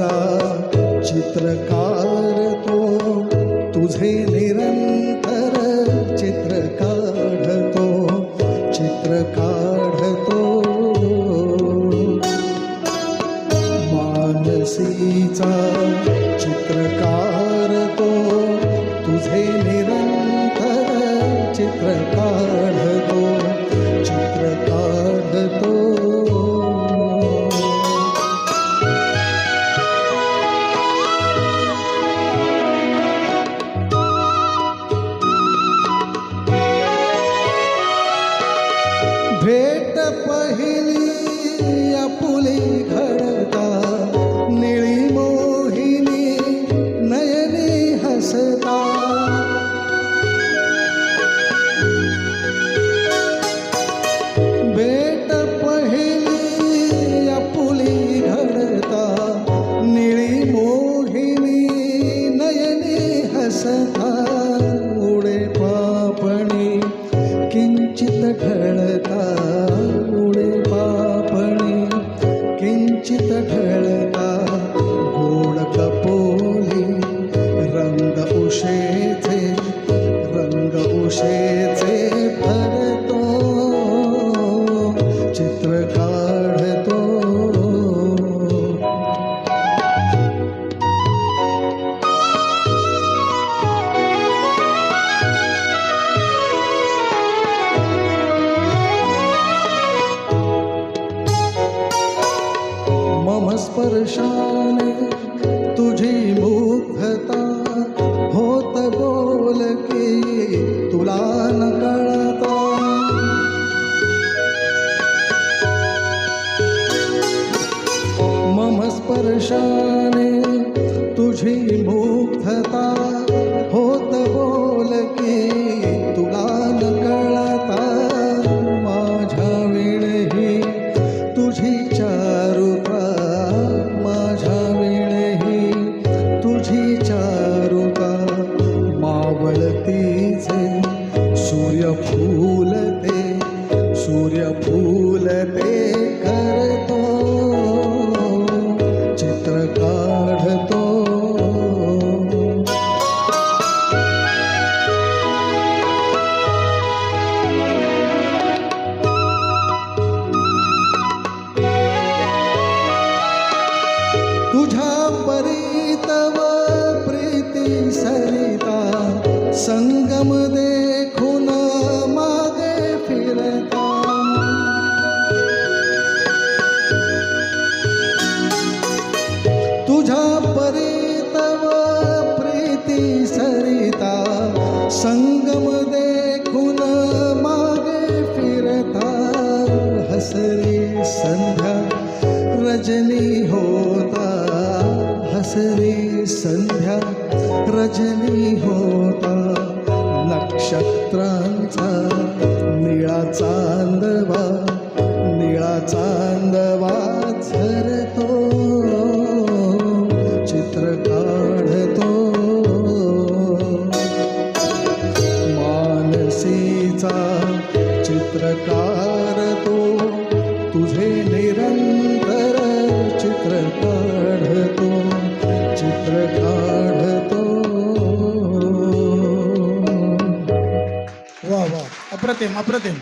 मनसीचा चित्रकार तो, तुझे निरंतर चित्र काढतो, चित्र काढतो. मानसीचा चित्रकार तो, तुझे निरंतर चित्र काढतो, चित्र काढतो. भेट पहिली आपुली घडता, निळी मोहिनी नयनी हसता. भेट पहिली आपुली घडता, निळी मोहिनी नयनी हसता. उडे पापणी किंचित ढळता, उडे पापणी किंचित ढळता. गोड कपोली रंग उशेचे, रंग उशेचे भरतो, चित्र काढतो. मम स्पर्शाने तुझी मुग्धता, होत बोलकी तुला न कळता. मम स्पर्शाने तुझी मुग्धता, होत बोलकी तुला न कळता. माझ्या विणही तुझी चारुता, माझ्या विणही तुझी चारुता. मावळतीचे सूर्यफूल ते, सूर्यफूल ते करतो, चित्र काढतो. तुझ्या परीतव प्रीती सरिता, संगम देखून मागे फिरता. तुझ्या परीतव प्रीती सरिता, संगम देखून मागे फिरता. हसरी संध्या रजनी होता, हसरी संध्या रजनी होता. नक्षत्रांचा निळा चांदवा, निळा चांदवा झरतो, चित्र काढतो. मानसीचा चित्रकार तो, तुझे निरंतर चित्र काढतो, चित्र काढतो. वा वा, अप्रतिम अप्रतिम.